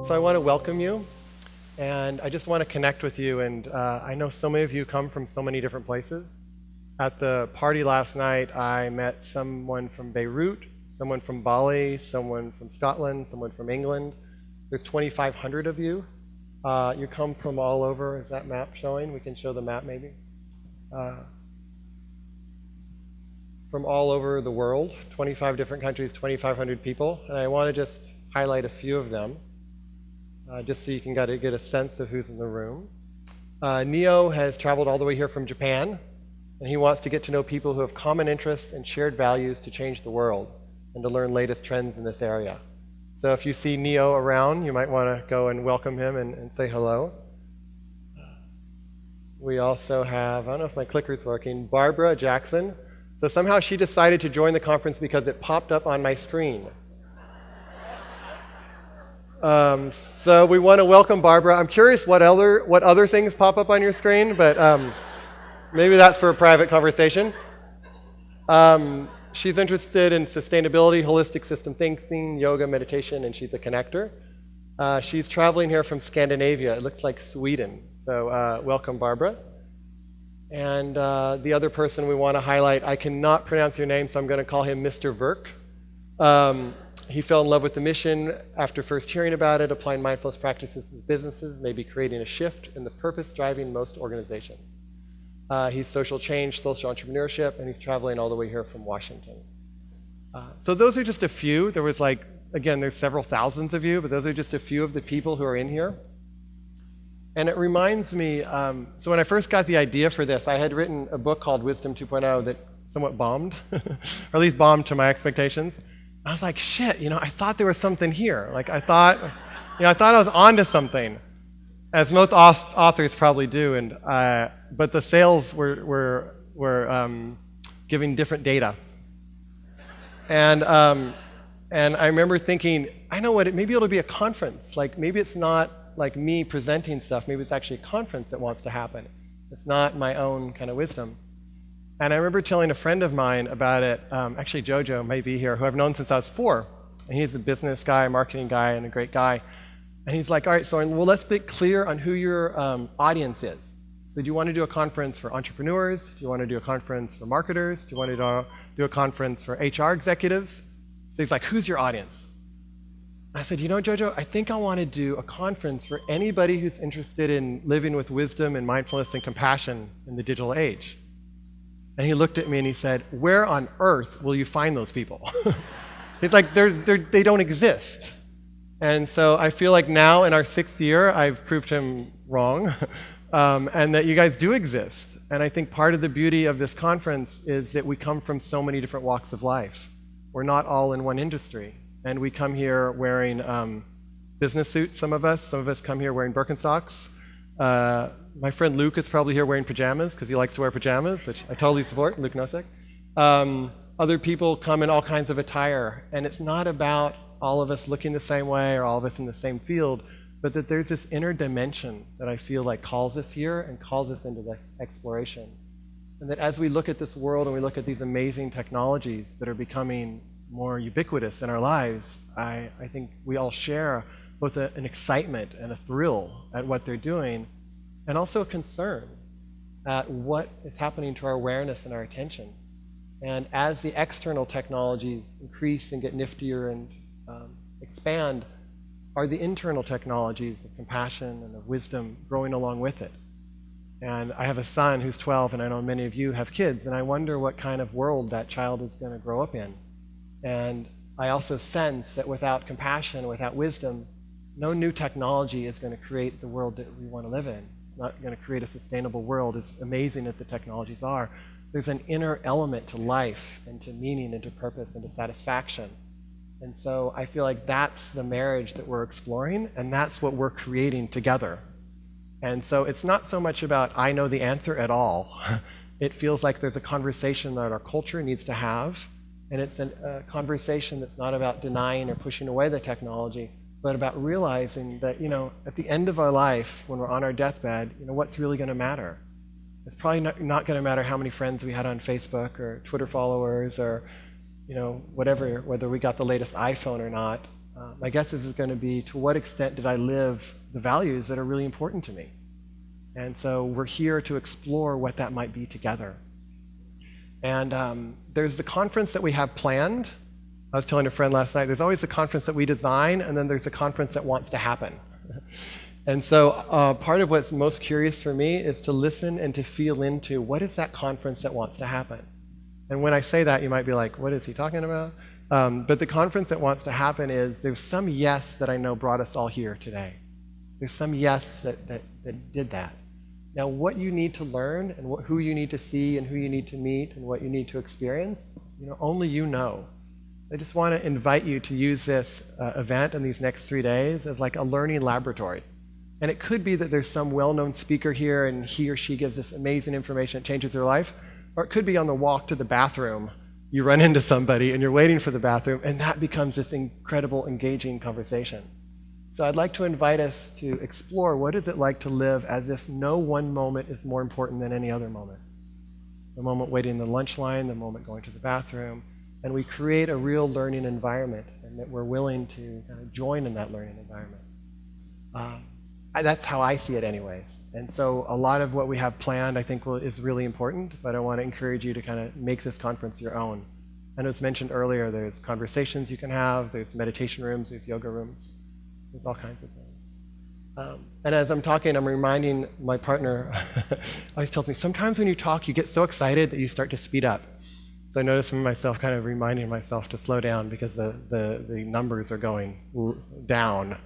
So I want to welcome you, and I just want to connect with you. And I know so many of you come from so many different places. At the party last night, I met someone from Beirut, someone from Bali, someone from Scotland, someone from England. There's 2,500 of you. You come from all over. Is that map showing? We can show the map maybe. From all over the world, 25 different countries, 2,500 people. And I want to just highlight a few of them, just so you can get a sense of who's in the room. Neo has traveled all the way here from Japan, and he wants to get to know people who have common interests and shared values to change the world and to learn latest trends in this area. So if you see Neo around, you might want to go and welcome him and say hello. We also have, I don't know if my clicker's working, Barbara Jackson. So somehow she decided to join the conference because it popped up on my screen. So we want to welcome Barbara. I'm curious what other things pop up on your screen, but maybe that's for a private conversation. She's interested in sustainability, holistic system thinking, yoga, meditation, and she's a connector. She's traveling here from Scandinavia. It looks like Sweden. So welcome, Barbara. And the other person we want to highlight, I cannot pronounce your name, so I'm going to call him Mr. Verk. He fell in love with the mission after first hearing about it, applying mindfulness practices in businesses, maybe creating a shift in the purpose driving most organizations. He's social change, social entrepreneurship, and he's traveling all the way here from Washington. So those are just a few. There was again, there's several thousands of you, but those are just a few of the people who are in here. And it reminds me, so when I first got the idea for this, I had written a book called Wisdom 2.0 that somewhat bombed, or at least bombed to my expectations. I was like, shit, I thought there was something here. I thought I was onto something, as most authors probably do. But the sales were giving different data. And I remember thinking, I know what, maybe it'll be a conference. Maybe it's not like me presenting stuff. Maybe it's actually a conference that wants to happen. It's not my own kind of wisdom. And I remember telling a friend of mine about it, actually Jojo may be here, who I've known since I was 4. And he's a business guy, marketing guy, and a great guy. And he's like, all right, Soren, well, let's be clear on who your audience is. So do you want to do a conference for entrepreneurs? Do you want to do a conference for marketers? Do you want to do a conference for HR executives? So he's like, who's your audience? I said, Jojo, I think I want to do a conference for anybody who's interested in living with wisdom and mindfulness and compassion in the digital age. And he looked at me and he said, where on earth will you find those people? He's like, they don't exist. And so I feel like now in our 6th year, I've proved him wrong, and that you guys do exist. And I think part of the beauty of this conference is that we come from so many different walks of life. We're not all in one industry. And we come here wearing business suits, some of us. Some of us come here wearing Birkenstocks. My friend Luke is probably here wearing pajamas because he likes to wear pajamas, which I totally support, Luke Nosek. Other people come in all kinds of attire. And it's not about all of us looking the same way or all of us in the same field, but that there's this inner dimension that I feel like calls us here and calls us into this exploration. And that as we look at this world and we look at these amazing technologies that are becoming more ubiquitous in our lives, I think we all share both an excitement and a thrill at what they're doing, and also a concern at what is happening to our awareness and our attention. And as the external technologies increase and get niftier and expand, are the internal technologies of compassion and of wisdom growing along with it? And I have a son who's 12, and I know many of you have kids, and I wonder what kind of world that child is going to grow up in. And I also sense that without compassion, without wisdom, no new technology is going to create the world that we want to live in. It's not going to create a sustainable world, as amazing as the technologies are. There's an inner element to life and to meaning and to purpose and to satisfaction. And so I feel like that's the marriage that we're exploring, and that's what we're creating together. And so it's not so much about I know the answer at all. It feels like there's a conversation that our culture needs to have. And it's a conversation that's not about denying or pushing away the technology, but about realizing that, at the end of our life, when we're on our deathbed, what's really going to matter? It's probably not going to matter how many friends we had on Facebook or Twitter followers or, whatever, whether we got the latest iPhone or not. My guess is going to be, to what extent did I live the values that are really important to me? And so we're here to explore what that might be together. And there's the conference that we have planned. I was telling a friend last night, there's always a conference that we design, and then there's a conference that wants to happen. And so part of what's most curious for me is to listen and to feel into, what is that conference that wants to happen? And when I say that, you might be like, what is he talking about? But the conference that wants to happen is, there's some yes that I know brought us all here today. There's some yes that did that. Now, what you need to learn, and who you need to see, and who you need to meet, and what you need to experience, only you know. I just want to invite you to use this event in these next 3 days as like a learning laboratory. And it could be that there's some well-known speaker here, and he or she gives this amazing information that changes their life. Or it could be on the walk to the bathroom, you run into somebody and you're waiting for the bathroom, and that becomes this incredible, engaging conversation. So I'd like to invite us to explore, what is it like to live as if no one moment is more important than any other moment? The moment waiting in the lunch line, the moment going to the bathroom, and we create a real learning environment, and that we're willing to kind of join in that learning environment. That's how I see it anyways. And so a lot of what we have planned, I think, is really important, but I want to encourage you to kind of make this conference your own. And as mentioned earlier, there's conversations you can have, there's meditation rooms, there's yoga rooms, there's all kinds of things. And as I'm talking, I'm reminding my partner, always tells me, sometimes when you talk, you get so excited that you start to speed up. So I notice from myself kind of reminding myself to slow down, because the numbers are going down.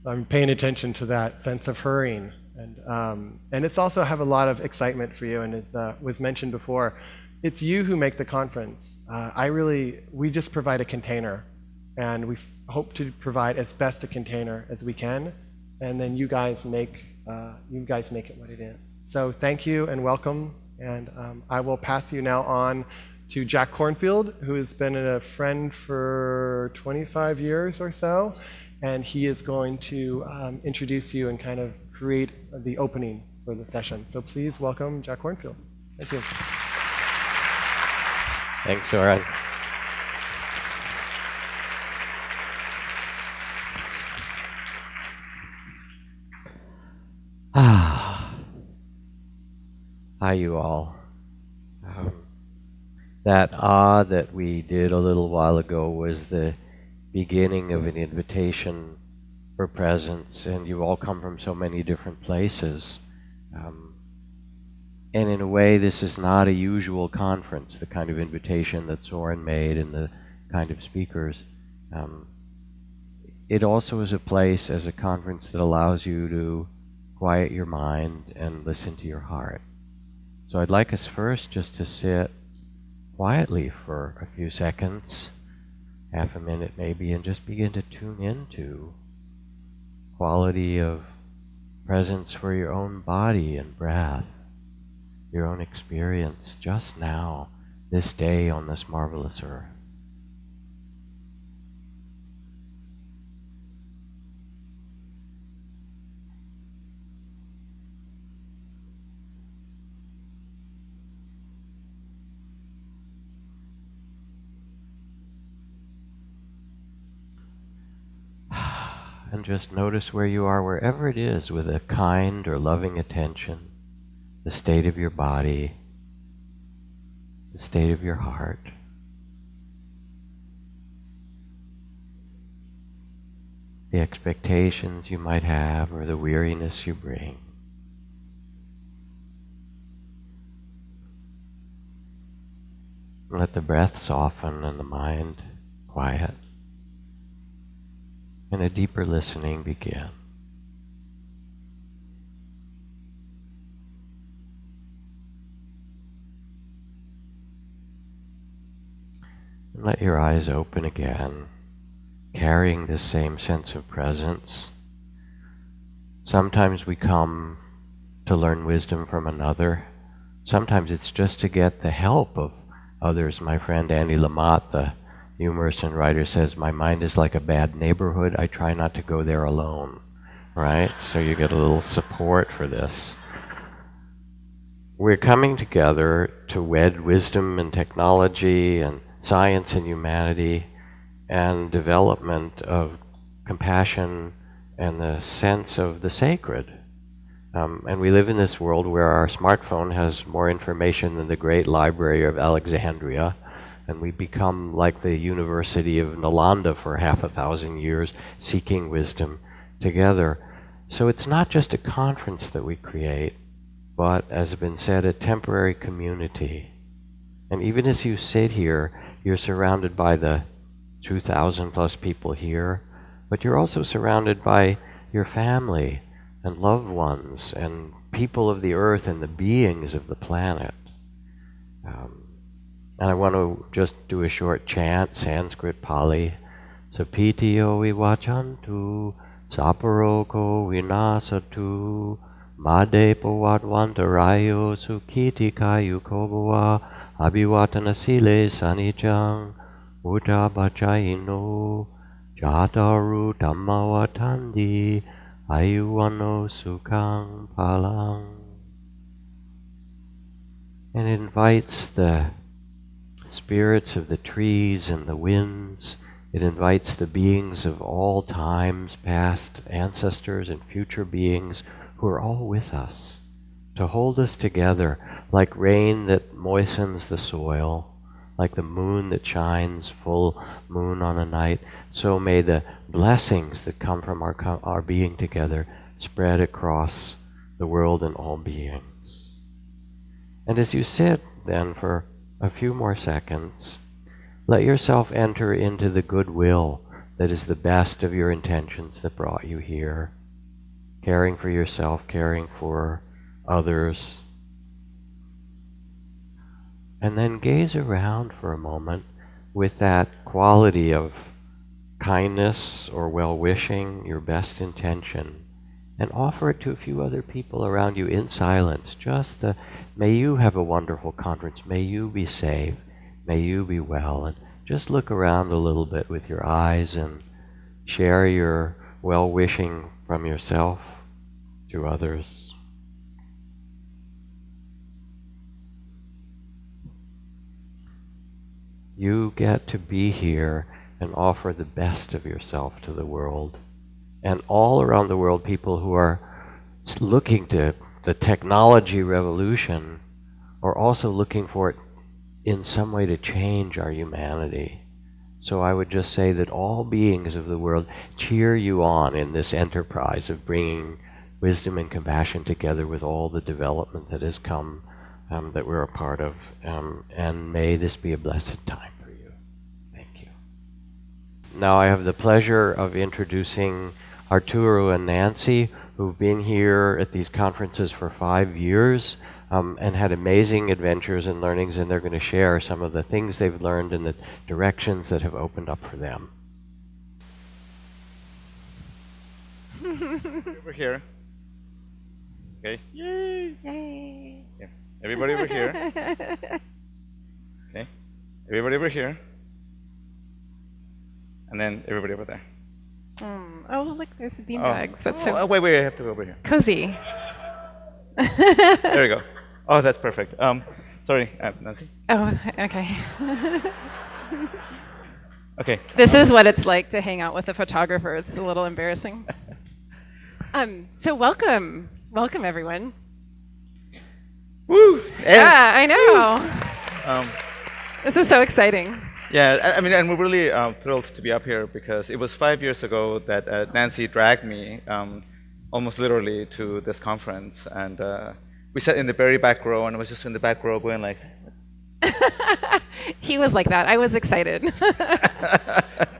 I'm paying attention to that sense of hurrying. And it's also have a lot of excitement for you, and it was mentioned before. It's you who make the conference. We just provide a container, and we hope to provide as best a container as we can, and then you guys make it what it is. So thank you and welcome, and I will pass you now on to Jack Kornfield, who has been a friend for 25 years or so, and he is going to introduce you and kind of create the opening for the session. So please welcome Jack Kornfield. Thank you. Thanks, Soren. Hi, you all. That that we did a little while ago was the beginning of an invitation for presence, and you all come from so many different places. And in a way, this is not a usual conference, the kind of invitation that Soren made and the kind of speakers. It also is a place, as a conference, that allows you to quiet your mind and listen to your heart. So I'd like us first just to sit quietly for a few seconds, half a minute maybe, and just begin to tune into quality of presence for your own body and breath, your own experience just now, this day on this marvelous earth. And just notice where you are, wherever it is, with a kind or loving attention, the state of your body, the state of your heart. The expectations you might have, or the weariness you bring. Let the breath soften and the mind quiet. And a deeper listening begin. And let your eyes open again, carrying this same sense of presence. Sometimes we come to learn wisdom from another. Sometimes it's just to get the help of others. My friend Andy Lamott, the humorist and writer, says, my mind is like a bad neighborhood. I try not to go there alone, right? So you get a little support for this. We're coming together to wed wisdom and technology and science and humanity and development of compassion and the sense of the sacred. And we live in this world where our smartphone has more information than the great library of Alexandria, and we become like the University of Nalanda for 500 years, seeking wisdom together. So it's not just a conference that we create, but, as has been said, a temporary community. And even as you sit here, you're surrounded by the 2,000 plus people here, but you're also surrounded by your family and loved ones and people of the earth and the beings of the planet. And I want to just do a short chant, Sanskrit, Pali. Sapitiyo viwachantu, saparoko vinasatu, madepo vadvantarayo sukhiti kayu kobuwa, abhivatana sile sanicang, uta bachayino, jataru dhammawatandi, ayuwano sukhang palang. And it invites the spirits of the trees and the winds. It invites the beings of all times, past ancestors and future beings who are all with us, to hold us together like rain that moistens the soil, like the moon that shines full moon on a night. So may the blessings that come from our being together spread across the world and all beings. And as you sit then for a few more seconds, let yourself enter into the goodwill that is the best of your intentions that brought you here, caring for yourself, caring for others. And then gaze around for a moment with that quality of kindness or well-wishing, your best intention, and offer it to a few other people around you in silence. Just may you have a wonderful conference, may you be safe, may you be well, and just look around a little bit with your eyes and share your well-wishing from yourself to others. You get to be here and offer the best of yourself to the world. And all around the world, people who are looking to the technology revolution are also looking for it in some way to change our humanity. So I would just say that all beings of the world cheer you on in this enterprise of bringing wisdom and compassion together with all the development that has come, that we're a part of. And may this be a blessed time for you. Thank you. Now I have the pleasure of introducing Arturo and Nancy, who've been here at these conferences for 5 years and had amazing adventures and learnings, and they're going to share some of the things they've learned and the directions that have opened up for them. Over here. Okay. Yay! Yay! Yeah. Everybody over here. Okay. Everybody over here. And then everybody over there. Oh, look, there's the beanbags. That's so wait, I have to go over here. cozy. There we go. Oh, that's perfect. Sorry, Nancy. Oh, okay. Okay. This is what it's like to hang out with a photographer. It's a little embarrassing. So welcome everyone. Woo! Yeah, I know. This is so exciting. Yeah, I mean, and we're really thrilled to be up here because it was 5 years ago that Nancy dragged me, almost literally, to this conference, and we sat in the very back row, and I was just in the back row going like. He was like that. I was excited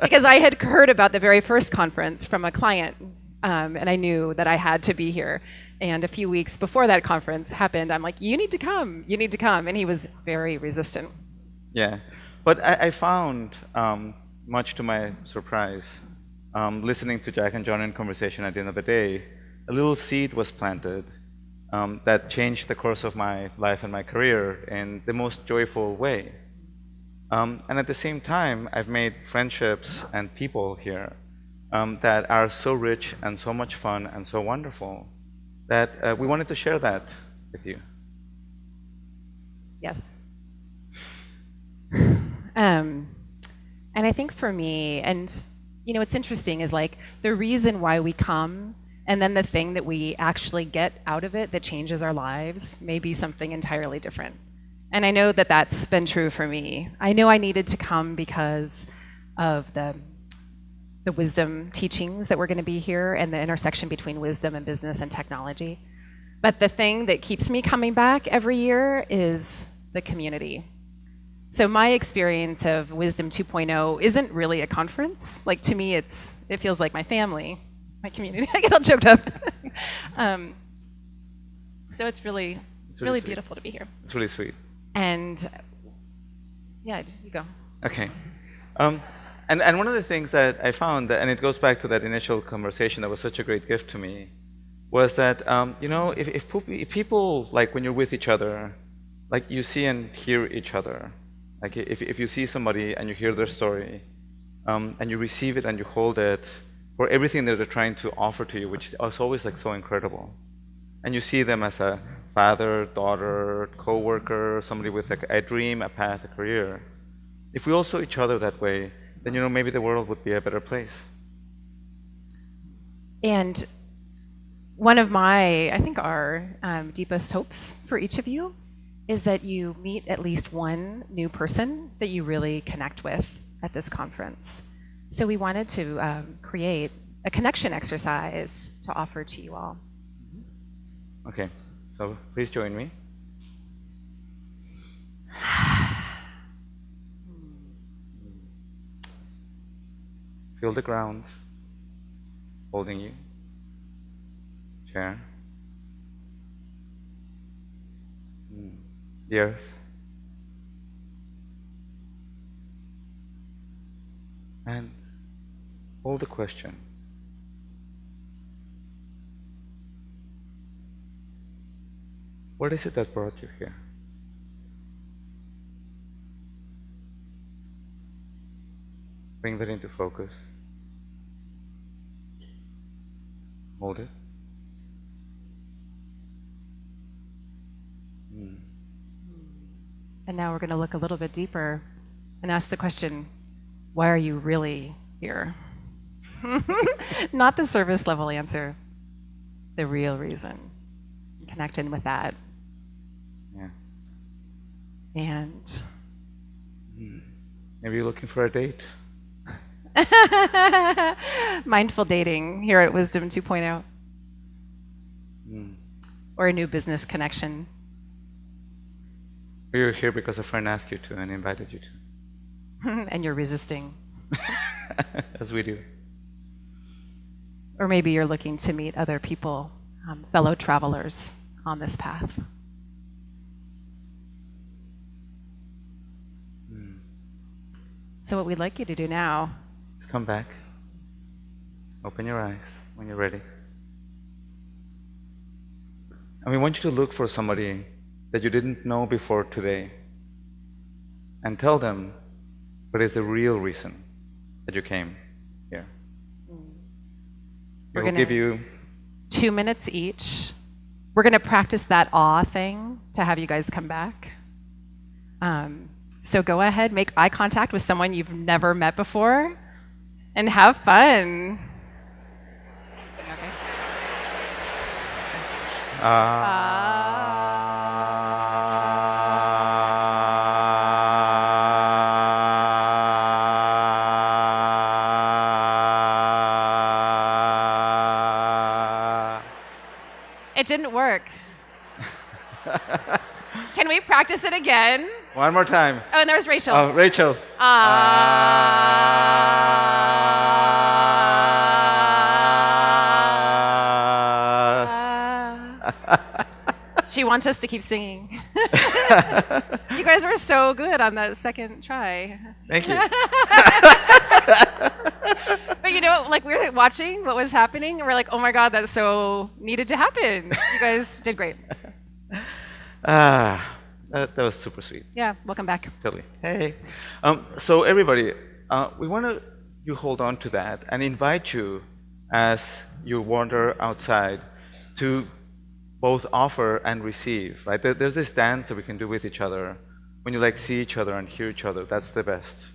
because I had heard about the very first conference from a client, and I knew that I had to be here. And a few weeks before that conference happened, I'm like, you need to come, and he was very resistant. Yeah. But I found, much to my surprise, listening to Jack and John in conversation at the end of the day, a little seed was planted that changed the course of my life and my career in the most joyful way. And at the same time, I've made friendships and people here that are so rich and so much fun and so wonderful that we wanted to share that with you. Yes. And I think for me, and you know, what's interesting is like the reason why we come and then the thing that we actually get out of it that changes our lives may be something entirely different. And I know that that's been true for me. I know I needed to come because of the wisdom teachings that were going to be here and the intersection between wisdom and business and technology. But the thing that keeps me coming back every year is the community. So my experience of Wisdom 2.0 isn't really a conference. Like, to me, it feels like my family, my community. I get all choked up. So it's really beautiful to be here. It's really sweet. And yeah, you go. Okay. And one of the things that I found, and it goes back to that initial conversation that was such a great gift to me, was that, you know, if people, like when you're with each other, like you see and hear each other, like if you see somebody and you hear their story, and you receive it and you hold it for everything that they're trying to offer to you, which is always like so incredible, and you see them as a father, daughter, co-worker, somebody with like a dream, a path, a career, if we all saw each other that way, then, you know, maybe the world would be a better place. And one of my, I think our deepest hopes for each of you is that you meet at least one new person that you really connect with at this conference. So we wanted to create a connection exercise to offer to you all. Okay, so please join me. Feel the ground holding you. Chair. The earth. And hold the question. What is it that brought you here? Bring that into focus. Hold it. And now we're going to look a little bit deeper and ask the question, why are you really here? Not the surface level answer, the real reason. Connect in with that. Yeah. And maybe you're looking for a date. mindful dating here at Wisdom 2.0. Or a new business connection. Or you're here because a friend asked you to and invited you to. And you're resisting. As we do. Or maybe you're looking to meet other people, fellow travelers on this path. So what we'd like you to do now, Just come back. Open your eyes when you're ready. And we want you to look for somebody that you didn't know before today and tell them what is the real reason that you came here. We're We'll gonna- give you 2 minutes each. We're going to practice that awe thing to have you guys come back. So go ahead, make eye contact with someone you've never met before, and have fun. Okay. It didn't work. Can we practice it again? one more time. Oh, and there's Rachel. Oh, Rachel. Ah. She wants us to keep singing. You guys were so good on that second try. Thank you. But you know, like we were watching what was happening, and we're like, oh my God, that's so needed to happen. You guys did great. That was super sweet. Yeah, welcome back. Totally. Hey. So everybody, we want you hold on to that and invite you as you wander outside to both offer and receive. Right? There's this dance that we can do with each other when you like see each other and hear each other. That's the best.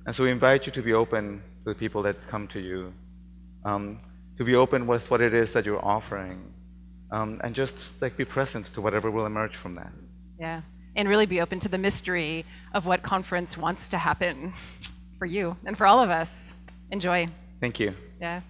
And so we invite you to be open to the people that come to you, to be open with what it is that you're offering, and just like be present to whatever will emerge from that. Yeah, and really be open to the mystery of what conference wants to happen for you and for all of us. Enjoy. Thank you. Yeah.